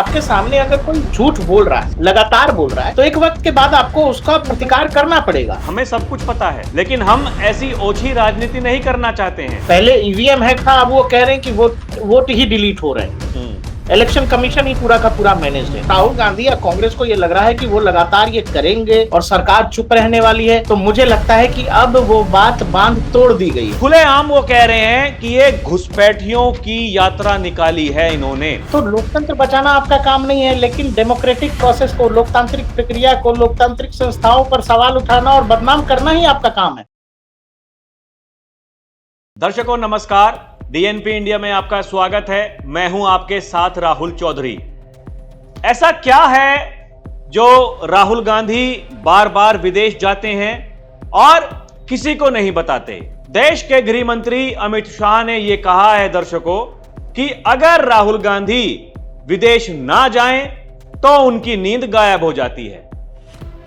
आपके सामने अगर कोई झूठ बोल रहा है, लगातार बोल रहा है, तो एक वक्त के बाद आपको उसका प्रतिकार करना पड़ेगा। हमें सब कुछ पता है, लेकिन हम ऐसी ओछी राजनीति नहीं करना चाहते हैं। पहले ईवीएम हैक था, अब वो कह रहे हैं कि वोट ही डिलीट हो रहे हैं। इलेक्शन कमीशन ही पूरा का पूरा मैनेज है। राहुल गांधी या कांग्रेस को ये लग रहा है कि वो लगातार ये करेंगे और सरकार चुप रहने वाली है, तो मुझे लगता है कि अब वो बात बांध तोड़ दी गई है। खुलेआम वो कह रहे हैं कि ये घुसपैठियों की यात्रा निकाली है इन्होंने। तो लोकतंत्र बचाना आपका काम नहीं है, लेकिन डेमोक्रेटिक प्रोसेस को, लोकतांत्रिक प्रक्रिया को, लोकतांत्रिक संस्थाओं पर सवाल उठाना और बदनाम करना ही आपका काम है। दर्शकों नमस्कार, डीएनपी इंडिया में आपका स्वागत है। मैं हूं आपके साथ राहुल चौधरी। ऐसा क्या है जो राहुल गांधी बार बार विदेश जाते हैं और किसी को नहीं बताते? देश के गृह मंत्री अमित शाह ने यह कहा है दर्शकों कि अगर राहुल गांधी विदेश ना जाएं तो उनकी नींद गायब हो जाती है।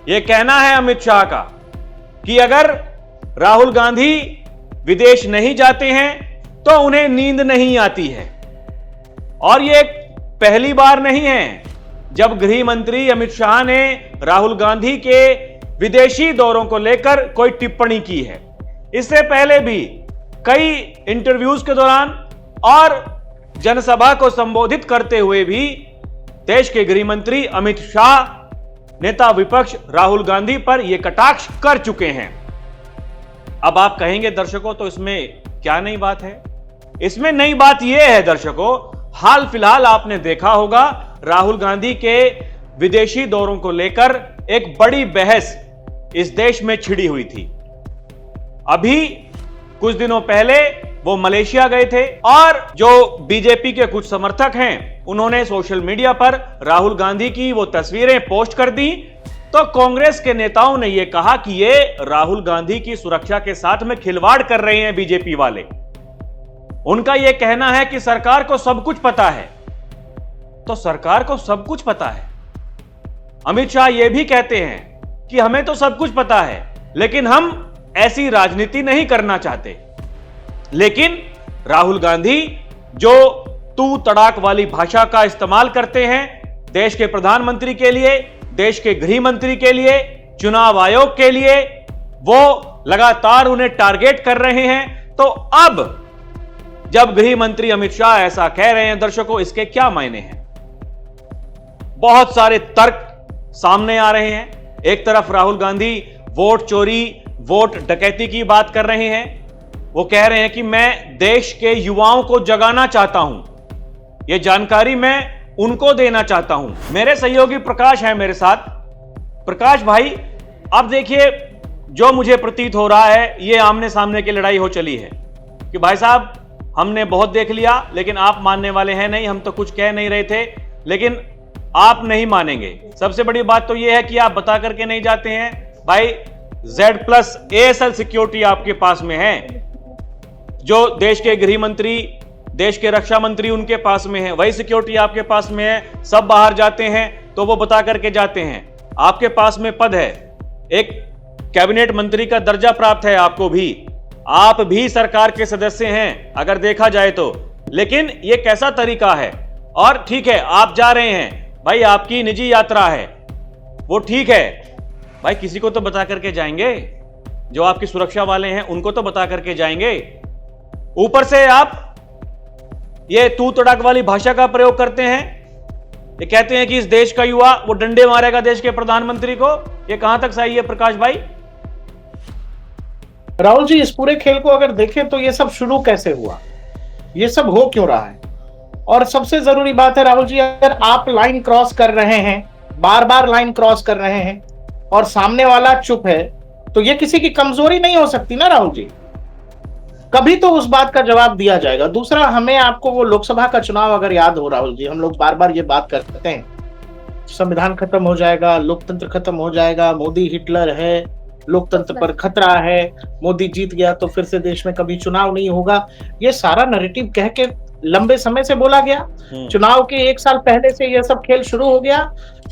यह कहना है अमित शाह का कि अगर राहुल गांधी विदेश नहीं जाते हैं तो उन्हें नींद नहीं आती है। और यह पहली बार नहीं है जब गृह मंत्री अमित शाह ने राहुल गांधी के विदेशी दौरों को लेकर कोई टिप्पणी की है। इससे पहले भी कई इंटरव्यूज के दौरान और जनसभा को संबोधित करते हुए भी देश के गृह मंत्री अमित शाह नेता विपक्ष राहुल गांधी पर यह कटाक्ष कर चुके हैं। अब आप कहेंगे दर्शकों तो इसमें क्या नई बात है? इसमें नई बात यह है दर्शकों, हाल फिलहाल आपने देखा होगा राहुल गांधी के विदेशी दौरों को लेकर एक बड़ी बहस इस देश में छिड़ी हुई थी। अभी कुछ दिनों पहले वो मलेशिया गए थे और जो बीजेपी के कुछ समर्थक हैं उन्होंने सोशल मीडिया पर राहुल गांधी की वो तस्वीरें पोस्ट कर दी, तो कांग्रेस के नेताओं ने यह कहा कि ये राहुल गांधी की सुरक्षा के साथ में खिलवाड़ कर रहे हैं बीजेपी वाले। उनका यह कहना है कि सरकार को सब कुछ पता है। तो सरकार को सब कुछ पता है। अमित शाह यह भी कहते हैं कि हमें तो सब कुछ पता है, लेकिन हम ऐसी राजनीति नहीं करना चाहते। लेकिन राहुल गांधी जो तू तड़ाक वाली भाषा का इस्तेमाल करते हैं देश के प्रधानमंत्री के लिए, देश के गृह मंत्री के लिए, चुनाव आयोग के लिए, वो लगातार उन्हें टारगेट कर रहे हैं। तो अब जब गृह मंत्री अमित शाह ऐसा कह रहे हैं दर्शकों, इसके क्या मायने हैं? बहुत सारे तर्क सामने आ रहे हैं। एक तरफ राहुल गांधी वोट चोरी, वोट डकैती की बात कर रहे हैं। वो कह रहे हैं कि मैं देश के युवाओं को जगाना चाहता हूं, यह जानकारी मैं उनको देना चाहता हूं। मेरे सहयोगी प्रकाश है मेरे साथ। प्रकाश भाई, अब देखिए जो मुझे प्रतीत हो रहा है ये आमने सामने की लड़ाई हो चली है कि भाई साहब हमने बहुत देख लिया लेकिन आप मानने वाले हैं नहीं, हम तो कुछ कह नहीं रहे थे लेकिन आप नहीं मानेंगे। सबसे बड़ी बात तो यह है कि आप बता करके नहीं जाते हैं भाई। Z+ ASL सिक्योरिटी आपके पास में है, जो देश के गृह मंत्री, देश के रक्षा मंत्री उनके पास में है, वही सिक्योरिटी आपके पास में है। सब बाहर जाते हैं तो वो बता करके जाते हैं। आपके पास में पद है, एक कैबिनेट मंत्री का दर्जा प्राप्त है आपको भी, आप भी सरकार के सदस्य हैं अगर देखा जाए तो। लेकिन ये कैसा तरीका है? और ठीक है आप जा रहे हैं भाई, आपकी निजी यात्रा है, वो ठीक है भाई, किसी को तो बता करके जाएंगे, जो आपकी सुरक्षा वाले हैं उनको तो बता करके जाएंगे। ऊपर से आप ये तू तड़ाक वाली भाषा का प्रयोग करते हैं। ये कहते हैं कि इस देश का युवा वो डंडे मारेगा देश के प्रधानमंत्री को। ये कहां तक सही है प्रकाश भाई? राहुल जी, इस पूरे खेल को अगर देखें तो ये सब शुरू कैसे हुआ, ये सब हो क्यों रहा है? और सबसे जरूरी बात है राहुल जी, अगर आप लाइन क्रॉस कर रहे हैं, बार बार लाइन क्रॉस कर रहे हैं और सामने वाला चुप है, तो ये किसी की कमजोरी नहीं हो सकती ना राहुल जी। कभी तो उस बात का जवाब दिया जाएगा। दूसरा, हमें आपको वो लोकसभा का चुनाव अगर याद हो राहुल जी, हम लोग बार बार ये बात करते हैं, संविधान खत्म हो जाएगा, लोकतंत्र खत्म हो जाएगा, मोदी हिटलर है, लोकतंत्र पर खतरा है, मोदी जीत गया तो फिर से देश में कभी चुनाव नहीं होगा। ये सारा नैरेटिव कह के लंबे समय से बोला गया। चुनाव के 1 साल पहले से ये सब खेल शुरू हो गया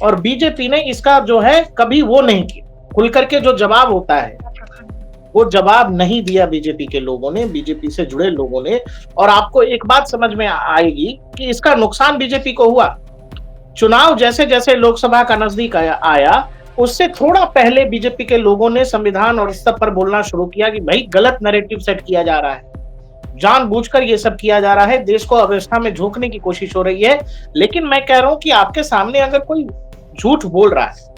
और बीजेपी ने इसका जो है कभी वो नहीं किया। खुल करके जो जवाब होता है वो जवाब नहीं दिया बीजेपी के लोगों ने, बीजेपी से जुड़े लोगों ने। और आपको एक बात समझ में आएगी कि इसका नुकसान बीजेपी को हुआ। चुनाव जैसे जैसे लोकसभा का नजदीक आया, उससे थोड़ा पहले बीजेपी के लोगों ने संविधान और इस सब पर बोलना शुरू किया कि भाई गलत नैरेटिव सेट किया जा रहा है, जानबूझकर ये सब किया जा रहा है, देश को अव्यवस्था में झोंकने की कोशिश हो रही है। लेकिन मैं कह रहा हूं कि आपके सामने अगर कोई झूठ बोल रहा है,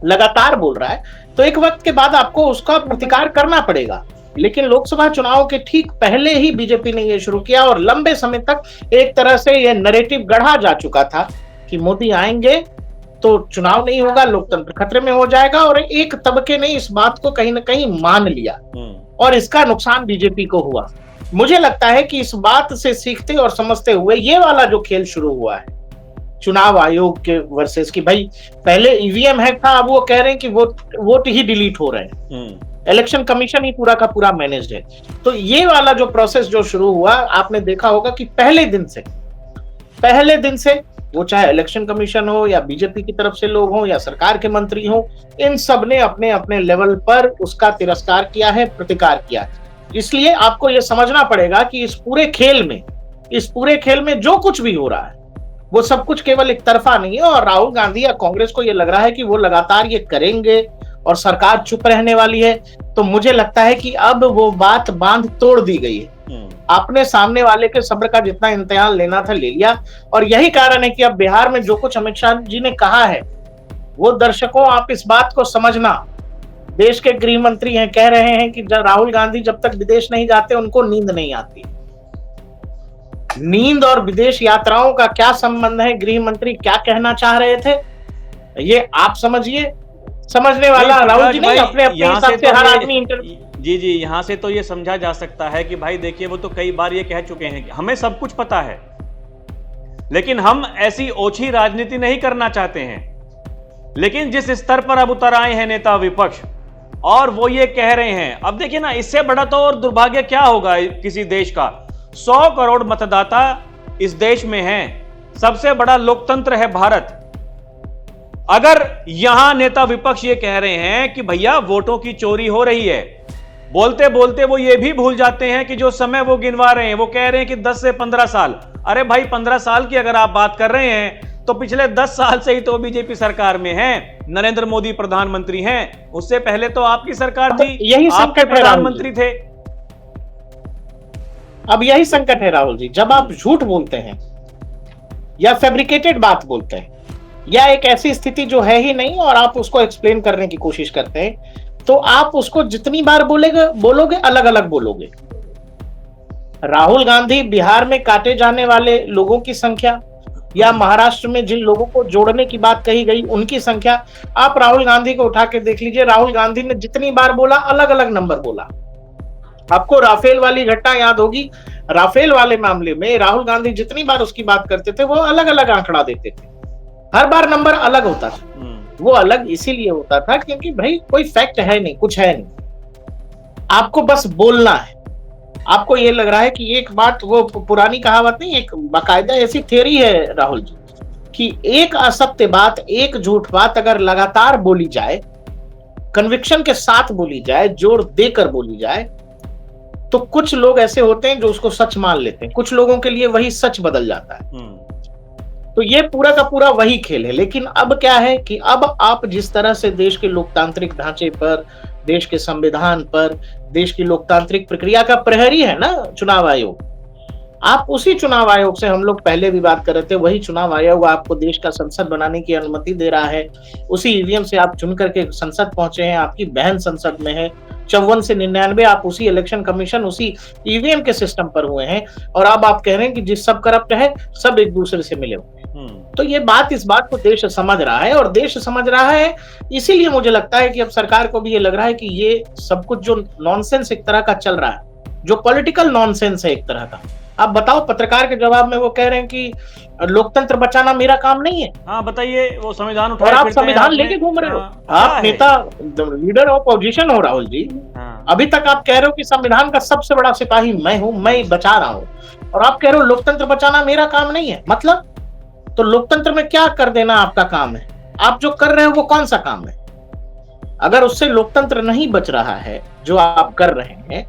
लगातार बोल रहा है, तो एक वक्त के बाद आपको उसका प्रतिकार करना पड़ेगा। लेकिन लोकसभा चुनाव के ठीक पहले ही बीजेपी ने यह शुरू किया और लंबे समय तक एक तरह से यह नैरेटिव गढ़ा जा चुका था कि मोदी आएंगे तो चुनाव नहीं होगा, लोकतंत्र खतरे में हो जाएगा। और एक तबके ने इस बात को कहीं ना कहीं मान लिया और इसका नुकसान बीजेपी को हुआ। मुझे लगता है कि इस बात से सीखते और समझते हुए ये वाला जो खेल शुरू हुआ है चुनाव आयोग के वर्सेस की, भाई पहले ईवीएम हैक था, अब वो कह रहे हैं कि वोट ही डिलीट हो रहे हैं, इलेक्शन कमीशन ही पूरा का पूरा मैनेज्ड है। तो ये वाला जो प्रोसेस जो शुरू हुआ, आपने देखा होगा कि पहले दिन से वो चाहे इलेक्शन कमीशन हो या बीजेपी की तरफ से लोग हो या सरकार के मंत्री हो, इन सब ने अपने अपने लेवल पर उसका तिरस्कार किया है, प्रतिकार किया है। इसलिए आपको यह समझना पड़ेगा कि इस पूरे खेल में जो कुछ भी हो रहा है वो सब कुछ केवल एक तरफा नहीं है। और राहुल गांधी या कांग्रेस को यह लग रहा है कि वो लगातार ये करेंगे और सरकार चुप रहने वाली है, तो मुझे लगता है कि अब वो बात बांध तोड़ दी गई है। आपने सामने वाले के सब्र का जितना इम्तिहान लेना था ले लिया। और यही कारण है कि अब बिहार में जो कुछ अमित शाह जी ने कहा है, वो दर्शकों आप इस बात को समझना, देश के गृह मंत्री हैं, कह रहे हैं कि राहुल गांधी जब तक विदेश नहीं जाते उनको नींद नहीं आती। नींद और विदेश यात्राओं का क्या संबंध है? गृह मंत्री क्या कहना चाह रहे थे, ये आप समझिए। समझने वाला राहुल जी नहीं, अपने अपने हिसाब से हर आदमी जी यहां से तो ये समझा जा सकता है कि भाई देखिए, वो तो कई बार ये कह चुके हैं कि हमें सब कुछ पता है, लेकिन हम ऐसी ओछी राजनीति नहीं करना चाहते हैं। लेकिन जिस स्तर पर अब उतर आए हैं नेता विपक्ष और वो ये कह रहे हैं, अब देखिए ना, इससे बड़ा तो और दुर्भाग्य क्या होगा किसी देश का। 100 करोड़ मतदाता इस देश में हैं, सबसे बड़ा लोकतंत्र है भारत। अगर यहां नेता विपक्ष ये कह रहे हैं कि भैया वोटों की चोरी हो रही है, बोलते बोलते वो ये भी भूल जाते हैं कि जो समय वो गिनवा रहे हैं, वो कह रहे हैं कि 10 से 15 साल। अरे भाई 15 साल की अगर आप बात कर रहे हैं तो पिछले 10 साल से ही तो बीजेपी सरकार में है, नरेंद्र मोदी प्रधानमंत्री हैं, उससे पहले तो आपकी सरकार थी, यही आपके प्रधानमंत्री थे। अब यही संकट है राहुल जी, जब आप झूठ बोलते हैं या फैब्रिकेटेड बात बोलते हैं या एक ऐसी स्थिति जो है ही नहीं और आप उसको एक्सप्लेन करने की कोशिश करते हैं, तो आप उसको जितनी बार बोलोगे अलग अलग बोलोगे। राहुल गांधी बिहार में काटे जाने वाले लोगों की संख्या या महाराष्ट्र में जिन लोगों को जोड़ने की बात कही गई उनकी संख्या, आप राहुल गांधी को उठा के देख लीजिए। राहुल गांधी ने जितनी बार बोला अलग अलग नंबर बोला। आपको राफेल वाली घटना याद होगी, राफेल वाले मामले में राहुल गांधी जितनी बार उसकी बात करते थे वो अलग अलग आंकड़ा देते थे, हर बार नंबर अलग होता था। वो अलग इसीलिए होता था क्योंकि भाई कोई फैक्ट है नहीं, कुछ है नहीं, आपको बस बोलना है। आपको ये लग रहा है कि एक बात, वो पुरानी कहावत नहीं, एक बाकायदा ऐसी थ्योरी है राहुल जी कि एक असत्य बात, एक झूठ बात अगर लगातार बोली जाए, कन्विक्शन के साथ बोली जाए, जोर देकर बोली जाए, तो कुछ लोग ऐसे होते हैं जो उसको सच मान लेते हैं, कुछ लोगों के लिए वही सच बदल जाता है। तो ये पूरा का पूरा वही खेल है। लेकिन अब क्या है कि अब आप जिस तरह से देश के लोकतांत्रिक ढांचे पर, देश के संविधान पर, देश की लोकतांत्रिक प्रक्रिया का प्रहरी है ना चुनाव आयोग, आप उसी चुनाव आयोग से, हम लोग पहले भी बात कर रहे थे, वही चुनाव आयोग आपको देश का संसद बनाने की अनुमति दे रहा है। उसी ईवीएम से आप चुन करके संसद पहुंचे हैं, आपकी बहन संसद में है। 54 से 99 आप उसी इलेक्शन कमीशन, उसी ईवीएम के सिस्टम पर हुए हैं। और अब आप कह रहे हैं कि जिस सब करप्ट है सब एक दूसरे से मिले हुए हैं। तो ये बात, इस बात को देश समझ रहा है और देश समझ रहा है। इसीलिए मुझे लगता है कि अब सरकार को भी ये लग रहा है कि ये सब कुछ जो नॉनसेंस एक तरह का चल रहा है, जो पॉलिटिकल नॉनसेंस है एक तरह का। आप बताओ, पत्रकार के जवाब में वो कह रहे हैं कि लोकतंत्र बचाना मेरा काम नहीं है। हाँ बताइए, वो संविधान उठाए और आप संविधान लेके घूम रहे हो। आप नेता, लीडर ऑफ ऑपोजिशन हो राहुल जी। अभी तक आप कह रहे हो कि संविधान का सबसे बड़ा सिपाही मैं हूं, मैं बचा रहा हूं, और आप कह रहे हो लोकतंत्र बचाना मेरा काम नहीं है। मतलब तो लोकतंत्र में क्या कर देना आपका काम है? आप जो कर रहे हो वो कौन सा काम है? अगर उससे लोकतंत्र नहीं बच रहा है जो आप कर रहे हैं,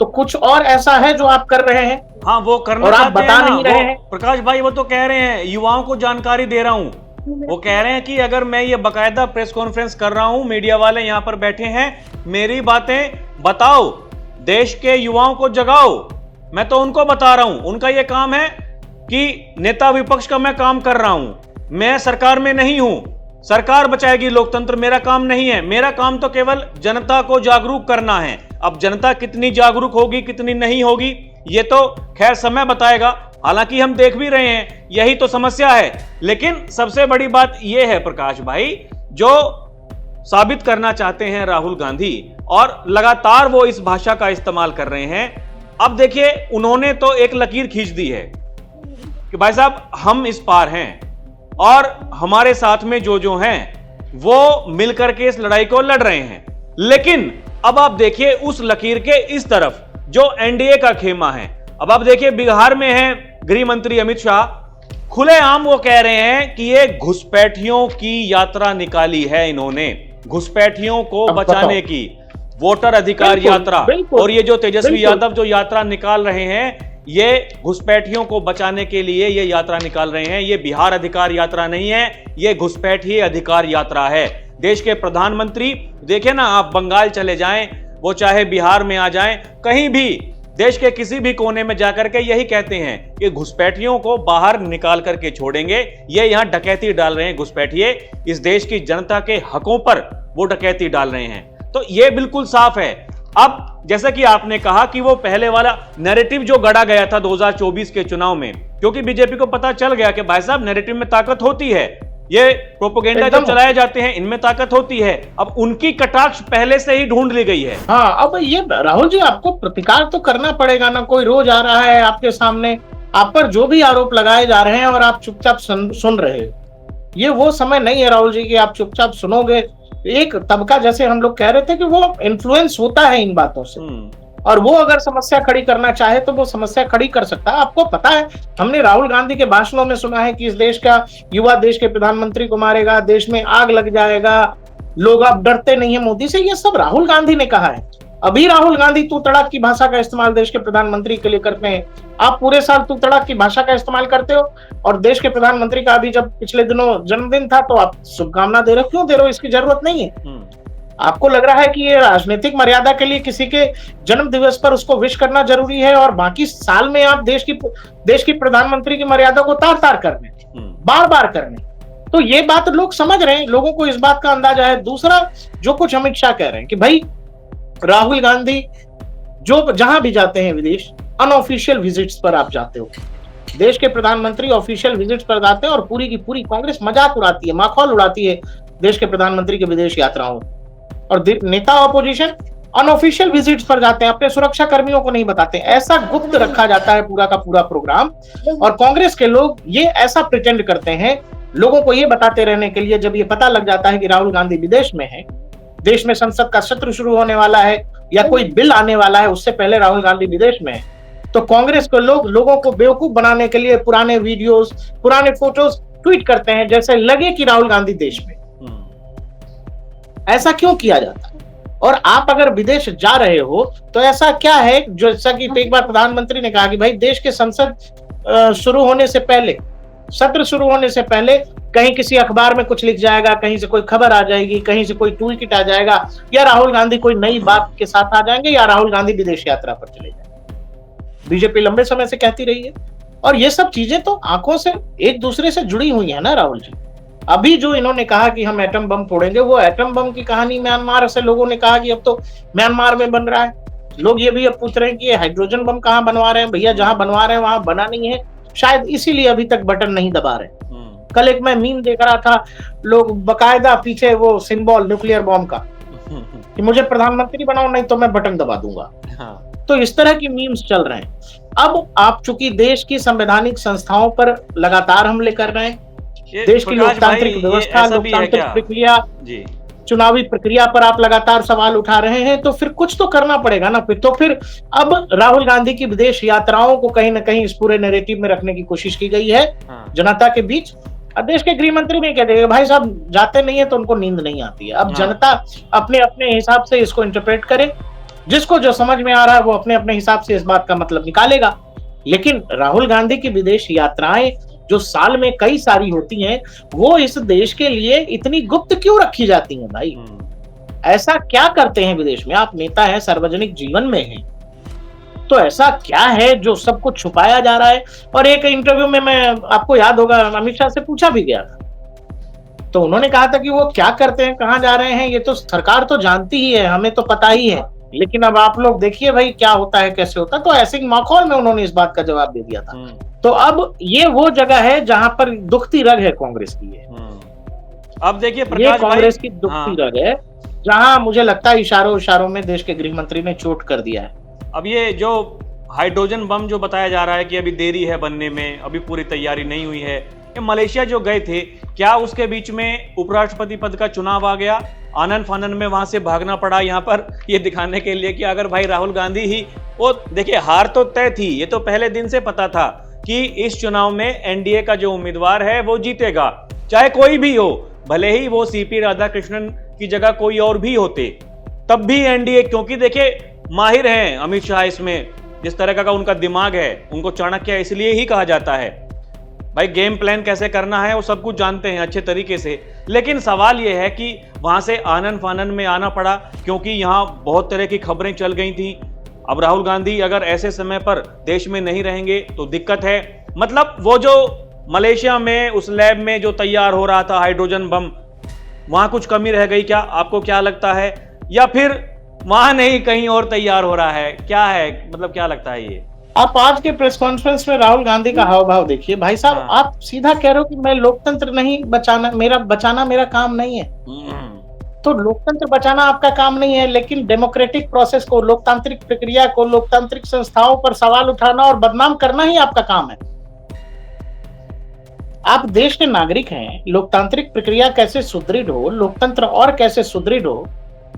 तो कुछ और ऐसा है जो आप कर रहे हैं हाँ, वो करना और आप चाहते बता हैं ना, नहीं रहे हैं। प्रकाश भाई वो तो कह रहे हैं युवाओं को जानकारी दे रहा हूं। वो कह रहे हैं कि अगर मैं ये बकायदा प्रेस कॉन्फ्रेंस कर रहा हूं, मीडिया वाले यहां पर बैठे हैं, मेरी बातें बताओ, देश के युवाओं को जगाओ। मैं तो उनको बता रहा हूं, उनका ये काम है कि नेता विपक्ष का मैं काम कर रहा हूं, मैं सरकार में नहीं हूं, सरकार बचाएगी लोकतंत्र, मेरा काम नहीं है। मेरा काम तो केवल जनता को जागरूक करना है। अब जनता कितनी जागरूक होगी कितनी नहीं होगी ये तो खैर समय बताएगा। हालांकि हम देख भी रहे हैं, यही तो समस्या है। लेकिन सबसे बड़ी बात यह है प्रकाश भाई, जो साबित करना चाहते हैं राहुल गांधी, और लगातार वो इस भाषा का इस्तेमाल कर रहे हैं। अब देखिए, उन्होंने तो एक लकीर खींच दी है कि भाई साहब हम इस पार हैं और हमारे साथ में जो हैं वो मिलकर के इस लड़ाई को लड़ रहे हैं। लेकिन अब आप देखिए उस लकीर के इस तरफ जो एनडीए का खेमा है। अब आप देखिए बिहार में है गृह मंत्री अमित शाह, खुलेआम वो कह रहे हैं कि ये घुसपैठियों की यात्रा निकाली है इन्होंने, घुसपैठियों को बचाने की वोटर अधिकार यात्रा। और ये जो तेजस्वी यादव जो यात्रा निकाल रहे हैं, ये घुसपैठियों को बचाने के लिए ये यात्रा निकाल रहे हैं। ये बिहार अधिकार यात्रा नहीं है, ये घुसपैठी अधिकार यात्रा है। देश के प्रधानमंत्री देखिए ना, आप बंगाल चले जाएं, वो चाहे बिहार में आ जाएं, कहीं भी देश के किसी भी कोने में जाकर के यही कहते हैं कि घुसपैठियों को बाहर निकाल करके छोड़ेंगे। ये यहां डकैती डाल रहे हैं घुसपैठिए, इस देश की जनता के हकों पर वो डकैती डाल रहे हैं। तो ये बिल्कुल साफ है। अब जैसा कि आपने कहा कि वो पहले वाला नैरेटिव जो गढ़ा गया था 2024 के चुनाव में, क्योंकि बीजेपी को पता चल गया कि भाई साहब नैरेटिव में ताकत होती है, ये प्रोपेगेंडा जो चलाए जाते हैं इनमें ताकत होती है। अब उनकी कटाक्ष पहले से ही ढूंढ ली गई है। हाँ, अब ये राहुल जी आपको प्रतिकार तो करना पड़ेगा ना। कोई रोज आ रहा है आपके सामने, आप पर जो भी आरोप लगाए जा रहे हैं और आप चुपचाप सुन रहे हो। ये वो समय नहीं है राहुल जी कि आप चुपचाप सुनोगे। एक तबका, जैसे हम लोग कह रहे थे, कि वो इन्फ्लुएंस होता है इन बातों से, और वो अगर समस्या खड़ी करना चाहे तो वो समस्या खड़ी कर सकता है। आपको पता है, हमने राहुल गांधी के भाषणों में सुना है कि इस देश का युवा देश के प्रधानमंत्री को मारेगा, देश में आग लग जाएगा, लोग अब डरते नहीं है मोदी से। ये सब राहुल गांधी ने कहा है। अभी राहुल गांधी तू तड़ाक की भाषा का इस्तेमाल देश के प्रधानमंत्री के लिए करते हैं। आप पूरे साल तू तड़ाक की भाषा का इस्तेमाल करते हो, और देश के प्रधानमंत्री का अभी जब पिछले दिनों जन्मदिन था तो आप शुभकामना दे रहे हो। क्यों दे रहे हो? इसकी जरूरत नहीं है। आपको लग रहा है कि ये राजनीतिक मर्यादा के लिए किसी के जन्म दिवस पर उसको विश करना जरूरी है, और बाकी साल में आप देश की प्रधानमंत्री की मर्यादा को तार तार करने, बार बार करने। तो ये बात लोग समझ रहे हैं, लोगों को इस बात का अंदाजा है। दूसरा, जो कुछ अमित शाह कह रहे हैं कि भाई राहुल गांधी जो जहां भी जाते हैं विदेश, अनऑफिशियल विजिट्स पर आप जाते हो, देश के प्रधानमंत्री ऑफिशियल विजिट्स पर जाते हैं और पूरी की पूरी कांग्रेस मजाक उड़ाती है, माखौल उड़ाती है देश के प्रधानमंत्री के विदेश यात्राओं। और नेता ऑपोजिशन अनऑफिशियल विजिट्स पर जाते हैं, अपने सुरक्षा कर्मियों को नहीं बताते। ऐसा गुप्त रखा जाता है पूरा का पूरा प्रोग्राम, और कांग्रेस के लोग ये ऐसा प्रिटेंड करते हैं लोगों को ये बताते रहने के लिए। जब ये पता लग जाता है कि राहुल गांधी विदेश में है, देश में संसद का सत्र शुरू होने वाला है या कोई बिल आने वाला है, उससे पहले राहुल गांधी विदेश में है, तो कांग्रेस के लोग लोगों को बेवकूफ बनाने के लिए पुराने वीडियोस, पुराने फोटोज ट्वीट करते हैं, जैसे लगे कि राहुल गांधी देश में। ऐसा क्यों किया जाता है? और आप अगर विदेश जा रहे हो तो ऐसा क्या है, जैसा कि एक बार प्रधानमंत्री ने कहा कि भाई देश के संसद शुरू होने से पहले, सत्र शुरू होने से पहले कहीं किसी अखबार में कुछ लिख जाएगा, कहीं से कोई खबर आ जाएगी, कहीं से कोई ट्वीट आ जाएगा, या राहुल गांधी कोई नई बात के साथ आ जाएंगे, या राहुल गांधी विदेश यात्रा पर चले जाएंगे। बीजेपी लंबे समय से कहती रही है, और ये सब चीजें तो आंखों से एक दूसरे से जुड़ी हुई है ना राहुल जी। अभी जो इन्होंने कहा कि हम एटम बम फोड़ेंगे, वो एटम बम की कहानी म्यांमार से लोगों ने कहा कि अब तो म्यांमार में बन रहा है। लोग ये भी अब पूछ रहे हैं कि ये हाइड्रोजन बम कहाँ बनवा रहे हैं। भैया जहां बनवा रहे हैं वहां बना नहीं है, शायद इसीलिए अभी तक बटन नहीं दबा रहे। कल एक मैं मीम देख रहा था, लोग बकायदा पीछे वो सिंबल न्यूक्लियर बॉम्ब का कि मुझे प्रधानमंत्री बनाओ नहीं तो मैं बटन दबा दूंगा। तो इस तरह की मीम्स चल रहे हैं। अब आप चूंकि देश की संवैधानिक संस्थाओं पर लगातार हमले कर रहे हैं, देश की लोकतांत्रिक व्यवस्था, लोकतांत्रिक प्रक्रिया, चुनावी प्रक्रिया पर आप लगातार सवाल उठा रहे हैं, तो फिर कुछ तो करना पड़ेगा ना। फिर तो फिर अब राहुल गांधी की विदेश यात्राओं को कहीं ना कहीं इस पूरे नैरेटिव में रखने की कोशिश की गई है जनता के बीच। अब देश के गृह मंत्री भी कह देंगे भाई साहब जाते नहीं है तो उनको नींद नहीं आती है। अब जनता अपने अपने हिसाब से इसको इंटरप्रेट करे, जिसको जो समझ में आ रहा है वो अपने अपने हिसाब से इस बात का मतलब निकालेगा। लेकिन राहुल गांधी की विदेश यात्राएं जो साल में कई सारी होती हैं, वो इस देश के लिए इतनी गुप्त क्यों रखी जाती हैं भाई? ऐसा क्या करते हैं विदेश में? आप नेता हैं, सार्वजनिक जीवन में हैं, तो ऐसा क्या है जो सब कुछ छुपाया जा रहा है? और एक इंटरव्यू में, मैं आपको याद होगा, अमित शाह से पूछा भी गया था, तो उन्होंने कहा था कि वो क्या करते हैं, कहाँ जा रहे हैं, ये तो सरकार तो जानती ही है, हमें तो पता ही है, लेकिन अब आप लोग देखिए भाई क्या होता है, कैसे होता है। तो ऐसे ही माहौल में उन्होंने इस बात का जवाब दे दिया था। तो अब ये वो जगह है जहां पर दुखती रग है कांग्रेस की। अब देखिए ये कांग्रेस की दुखती रग है, जहां मुझे लगता है इशारों इशारों में देश के गृह मंत्री ने चोट कर दिया है। अब ये जो हाइड्रोजन बम जो बताया जा रहा है कि अभी देरी है बनने में, अभी पूरी तैयारी नहीं हुई है, ये मलेशिया जो गए थे, क्या उसके बीच में उपराष्ट्रपति पद का चुनाव आ गया? आनन फानन में वहां से भागना पड़ा यहाँ पर ये दिखाने के लिए कि अगर भाई राहुल गांधी ही, वो देखिए हार तो तय थी, ये तो पहले दिन से पता था कि इस चुनाव में एनडीए का जो उम्मीदवार है वो जीतेगा, चाहे कोई भी हो, भले ही वो सीपी राधाकृष्णन की जगह कोई और भी होते, तब भी एनडीए, क्योंकि देखिए माहिर हैं अमित शाह इसमें, जिस तरह का उनका दिमाग है, उनको चाणक्य इसलिए ही कहा जाता है। भाई गेम प्लान कैसे करना है वो सब कुछ जानते हैं अच्छे तरीके से। लेकिन सवाल यह है कि वहां से आनन फानन में आना पड़ा क्योंकि यहां बहुत तरह की खबरें चल गई थी। अब राहुल गांधी अगर ऐसे समय पर देश में नहीं रहेंगे तो दिक्कत है। मतलब वो जो मलेशिया में उस लैब में जो तैयार हो रहा था हाइड्रोजन बम, वहां कुछ कमी रह गई क्या? आपको क्या लगता है? या फिर वहां नहीं कहीं और तैयार हो रहा है? क्या है, मतलब क्या लगता है ये? आप आज के प्रेस कॉन्फ्रेंस में राहुल गांधी का हाव भाव देखिए भाई साहब। आप सीधा कह रहे हो कि मैं लोकतंत्र नहीं बचाना, मेरा काम नहीं है। तो लोकतंत्र बचाना आपका काम नहीं है, लेकिन डेमोक्रेटिक प्रोसेस को, लोकतांत्रिक प्रक्रिया को, लोकतांत्रिक संस्थाओं पर सवाल उठाना और बदनाम करना ही आपका काम है। आप देश के नागरिक हैं, लोकतांत्रिक प्रक्रिया कैसे सुदृढ़ हो, लोकतंत्र और कैसे सुदृढ़ हो।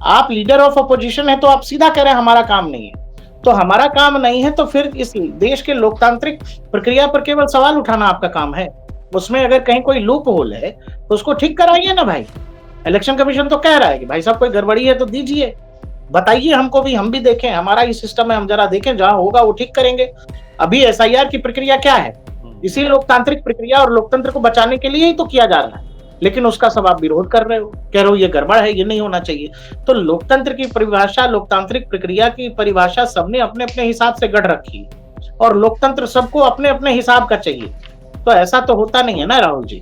आप लीडर ऑफ अपोजिशन है तो आप सीधा कह रहे हैं हमारा काम नहीं है। तो हमारा काम नहीं है तो फिर इस देश के लोकतांत्रिक प्रक्रिया पर केवल सवाल उठाना आपका काम है। उसमें अगर कहीं कोई लूप होल है तो उसको ठीक कराइए ना भाई। इलेक्शन कमीशन तो कह रहा है कि भाई साहब कोई गड़बड़ी है तो दीजिए, बताइए हमको भी, हम भी देखें, हमारा ही सिस्टम है, हम जरा देखें, जहां होगा वो ठीक करेंगे। अभी एसआईआर की प्रक्रिया क्या है? इसी लोकतांत्रिक प्रक्रिया और लोकतंत्र को बचाने के लिए ही तो किया जा रहा है, लेकिन उसका सब आप विरोध कर रहे हो, कह रहे हो ये गड़बड़ है, ये नहीं होना चाहिए। तो लोकतंत्र की परिभाषा, लोकतांत्रिक प्रक्रिया की परिभाषा सबने अपने अपने हिसाब से गढ़ रखी है और लोकतंत्र सबको अपने अपने हिसाब का चाहिए। तो ऐसा तो होता नहीं है ना राहुल जी।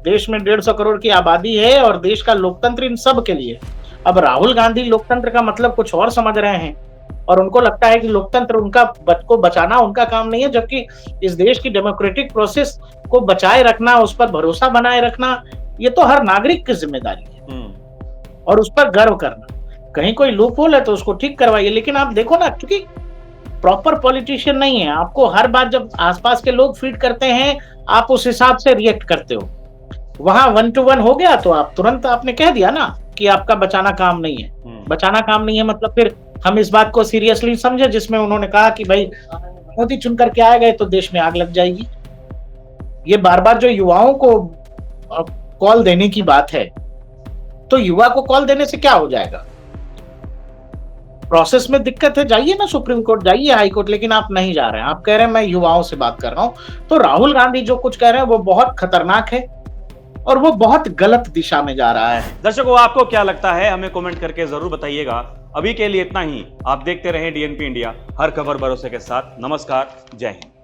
देश में 150 करोड़ की आबादी है और देश का लोकतंत्र इन सब के लिए। अब राहुल गांधी लोकतंत्र का मतलब कुछ और समझ रहे हैं और उनको लगता है कि लोकतंत्र उनका को बचाना उनका काम नहीं है, जबकि इस देश की डेमोक्रेटिक प्रोसेस को बचाए रखना, उस पर भरोसा बनाए रखना, ये तो हर नागरिक की जिम्मेदारी है और उस पर गर्व करना। कहीं कोई लूप होल है तो उसको ठीक करवाइए। लेकिन आप देखो ना, क्योंकि प्रॉपर पॉलिटिशियन नहीं है, आपको हर बार जब आसपास के लोग फीड करते हैं आप उस हिसाब से रिएक्ट करते हो। वहां 1 to 1 हो गया तो आप तुरंत आपने कह दिया ना कि आपका बचाना काम नहीं है। बचाना काम नहीं है मतलब फिर हम इस बात को सीरियसली समझे, जिसमें उन्होंने कहा कि भाई मोदी चुन करके आ गए तो देश में आग लग जाएगी। ये बार बार जो युवाओं को कॉल देने की बात है, तो युवा को कॉल देने से क्या हो जाएगा? प्रोसेस में दिक्कत है, जाइए ना सुप्रीम कोर्ट, जाइए हाई कोर्ट, लेकिन आप नहीं जा रहे हैं। आप कह रहे हैं मैं युवाओं से बात कर रहा हूं। तो राहुल गांधी जो कुछ कह रहे हैं वो बहुत खतरनाक है और वो बहुत गलत दिशा में जा रहा है। दर्शकों, आपको क्या लगता है हमें कमेंट करके जरूर बताइएगा। अभी के लिए इतना ही। आप देखते रहें डीएनपी इंडिया, हर खबर भरोसे के साथ। नमस्कार, जय हिंद।